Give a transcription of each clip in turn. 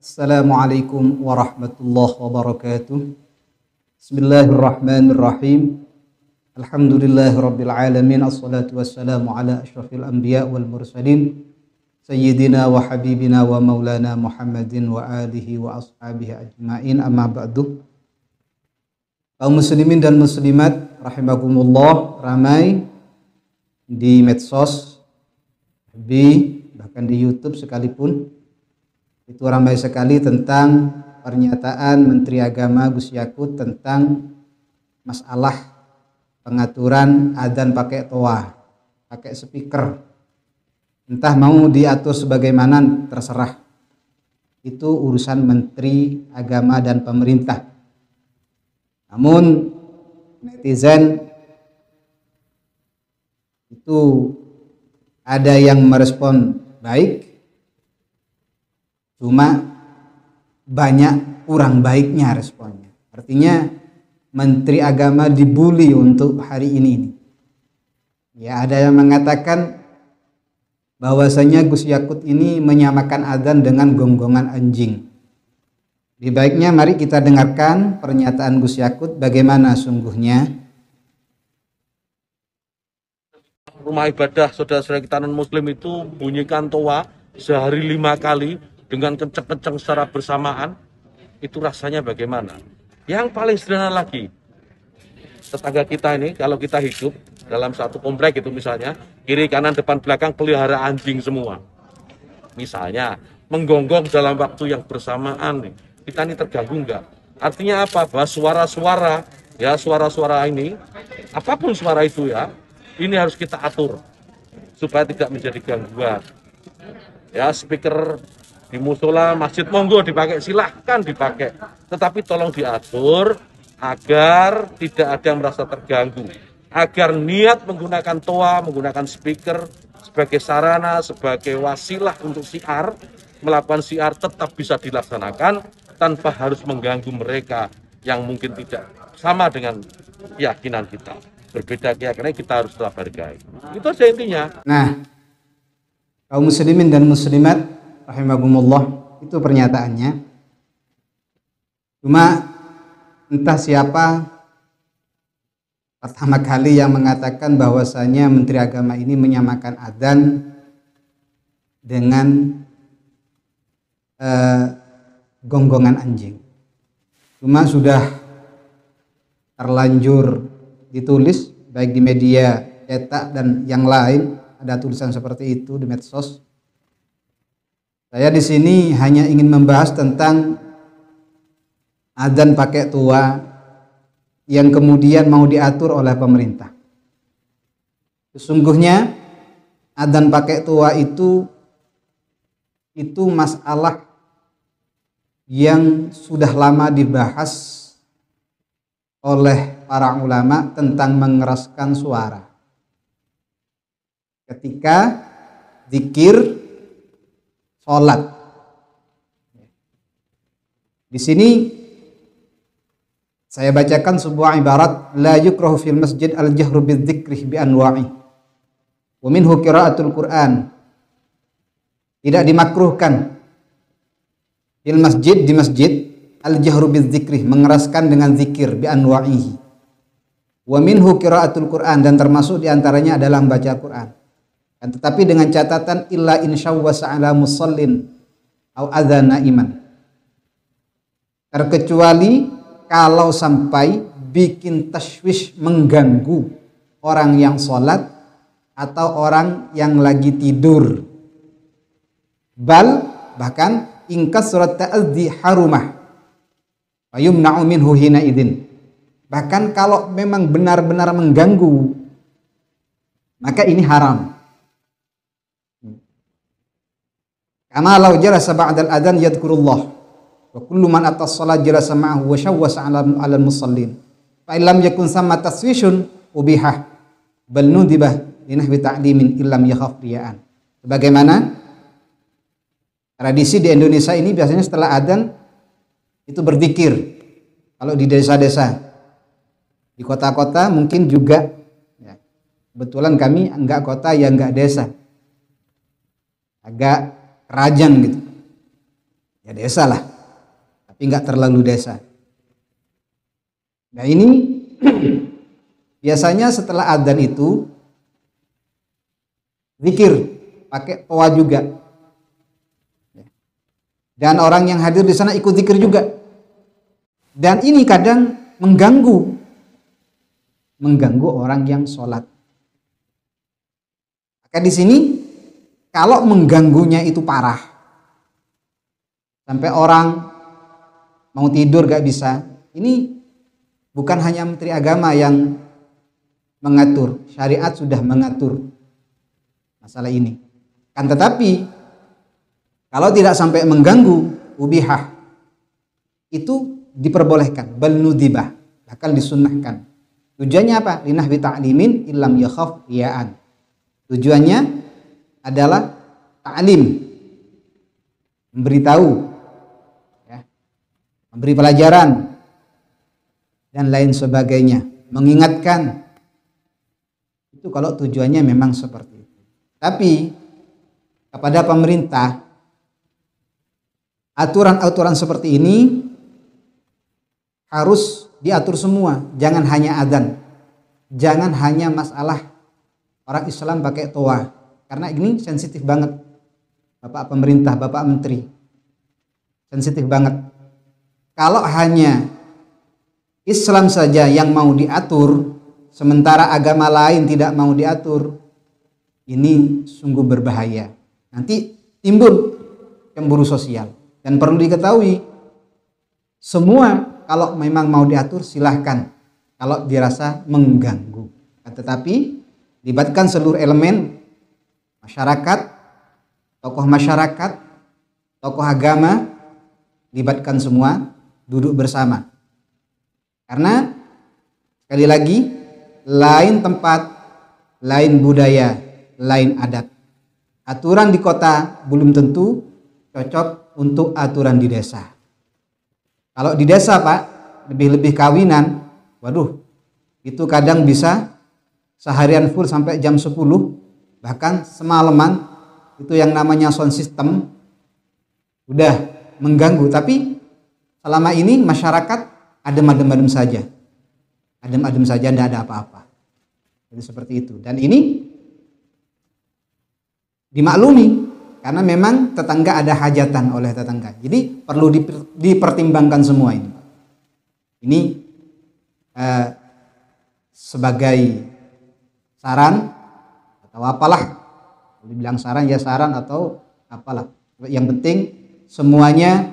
Assalamualaikum warahmatullahi wabarakatuh. Bismillahirrahmanirrahim. Alhamdulillahirabbil alamin. Assalatu wassalamu ala asyrafil anbiya wal mursalin sayyidina wa habibina wa maulana Muhammadin wa alihi wa ashabihi ajmain. Amma ba'du. Kaum muslimin dan muslimat rahimakumullah, ramai di medsos, bahkan di YouTube sekalipun itu ramai sekali tentang pernyataan Menteri Agama Gus Yakut tentang masalah pengaturan adzan pakai toa, pakai speaker. Entah mau diatur sebagaimana, terserah. Itu urusan Menteri Agama dan pemerintah. Namun netizen itu ada yang merespon baik, cuma banyak kurang baiknya responnya. Artinya Menteri Agama dibully untuk hari ini. Ya, ada yang mengatakan bahwasanya Gus Yakut ini menyamakan adzan dengan gonggongan anjing. Lebih baiknya mari kita dengarkan pernyataan Gus Yakut bagaimana sungguhnya. Rumah ibadah saudara-saudara kita non muslim itu bunyikan toa sehari 5 kali dengan kenceng-kenceng secara bersamaan, itu rasanya bagaimana? Yang paling sederhana lagi, tetangga kita ini kalau kita hidup dalam satu komplek itu misalnya, kiri kanan depan belakang pelihara anjing semua. Misalnya menggonggong dalam waktu yang bersamaan nih, kita ini terganggu enggak? Artinya apa? Bahwa suara-suara ini, apapun suara itu ya, ini harus kita atur supaya tidak menjadi gangguan. Ya, speaker di musola, masjid, monggo dipakai, silahkan dipakai. Tetapi tolong diatur agar tidak ada yang merasa terganggu. Agar niat menggunakan toa, menggunakan speaker sebagai sarana, sebagai wasilah untuk syiar, melakukan syiar tetap bisa dilaksanakan tanpa harus mengganggu mereka yang mungkin tidak sama dengan keyakinan kita. Berbeda keyakinan, kita harus tetap hargai. Itu saja intinya. Nah, kaum muslimin dan muslimat rahimahumullah, itu pernyataannya. Cuma entah siapa pertama kali yang mengatakan bahwasanya Menteri Agama ini menyamakan adzan dengan gonggongan anjing. Cuma sudah terlanjur ditulis baik di media cetak dan yang lain, ada tulisan seperti itu di medsos. Saya di sini hanya ingin membahas tentang adzan pakai toa yang kemudian mau diatur oleh pemerintah. Sesungguhnya adzan pakai toa itu masalah yang sudah lama dibahas oleh para ulama tentang mengeraskan suara ketika zikir sholat. Di sini saya bacakan sebuah ibarat, la yukrahu fil masjid al-jahru bidzikri bi anwa'i wa minhu qiraatul Qur'an. Tidak dimakruhkan fil masjid, di masjid, al-jahru bidzikri, mengeraskan dengan zikir, bi anwa'ihi. Wa minhu qiraatul Qur'an, dan termasuk diantaranya adalah membaca Quran. Tetapi dengan catatan illa insyawwasa ala musallin au adzana iman. Terkecuali kalau sampai bikin tashwish, mengganggu orang yang sholat atau orang yang lagi tidur. Bahkan ingkas surat ta'adzi harumah wa yumna'u minhu hina idzin. Bahkan kalau memang benar-benar mengganggu, maka ini haram. Kama law jalasa ba'dal adzan yadhkurullah wa kullu man atas shalat jalasa ma'ahu wa syawwasa 'alal musallin fa illam yakun samma taswishun ubihah bal nudibah li nahwi ta'limin illam yakhaf riya'an. Sebagaimana tradisi di Indonesia ini biasanya setelah adzan itu berzikir. Kalau di desa-desa, di kota-kota mungkin juga ya. Kebetulan kami enggak kota ya enggak desa, agak kerajaan gitu. ya desa lah, tapi nggak terlalu desa. Nah ini biasanya setelah adzan itu zikir pakai toa juga, dan orang yang hadir di sana ikut zikir juga. Dan ini kadang mengganggu orang yang sholat. Maka di sini kalau mengganggunya itu parah, sampai orang mau tidur gak bisa, ini bukan hanya Menteri Agama yang mengatur, syariat sudah mengatur masalah ini. Kan tetapi kalau tidak sampai mengganggu, ubihah, itu diperbolehkan, bal nudibah, bahkan disunnahkan. Tujuannya apa? Linahwi ta'limin illam yakhaf riya'an. Tujuannya adalah ta'lim, memberitahu, ya, memberi pelajaran dan lain sebagainya, mengingatkan. Itu kalau tujuannya memang seperti itu. Tapi kepada pemerintah, aturan-aturan seperti ini harus diatur semua, jangan hanya adzan, jangan hanya masalah orang Islam pakai toa, karena ini sensitif banget, Bapak pemerintah, Bapak Menteri, sensitif banget. Kalau hanya Islam saja yang mau diatur, sementara agama lain tidak mau diatur, ini sungguh berbahaya. Nanti timbul cemburu sosial. Dan perlu diketahui, semua kalau memang mau diatur silahkan, kalau dirasa mengganggu. Tetapi libatkan seluruh elemen masyarakat, tokoh masyarakat, tokoh agama, libatkan semua, duduk bersama. Karena sekali lagi, lain tempat, lain budaya, lain adat. Aturan di kota belum tentu cocok untuk aturan di desa. Kalau di desa Pak, lebih-lebih kawinan, waduh, itu kadang bisa seharian full sampai jam 10, bahkan semalaman. Itu yang namanya sound system udah mengganggu. Tapi selama ini masyarakat adem-adem saja, adem-adem saja, tidak ada apa-apa. Jadi seperti itu. Dan ini dimaklumi karena memang tetangga ada hajatan oleh tetangga. Jadi perlu dipertimbangkan semua ini. Ini sebagai saran atau apalah, dibilang saran ya saran atau apalah. Yang penting semuanya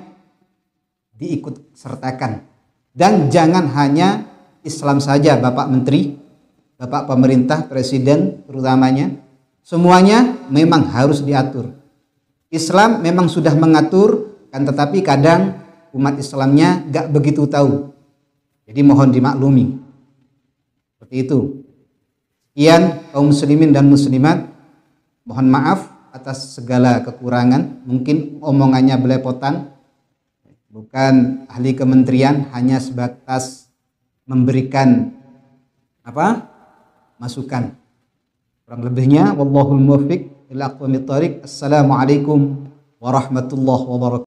diikut sertakan. Dan jangan hanya Islam saja, Bapak Menteri, Bapak Pemerintah, Presiden terutamanya, semuanya memang harus diatur. Islam memang sudah mengatur, kan tetapi kadang umat Islamnya gak begitu tahu. Jadi mohon dimaklumi. Seperti itu. Sekian kaum muslimin dan muslimat, mohon maaf atas segala kekurangan. Mungkin omongannya belepotan, bukan ahli kementerian, hanya sebatas memberikan masukan. Kurang lebihnya wallahul muwaffiq ila aqwamit thoriq. Assalamualaikum warahmatullahi wabarakatuh.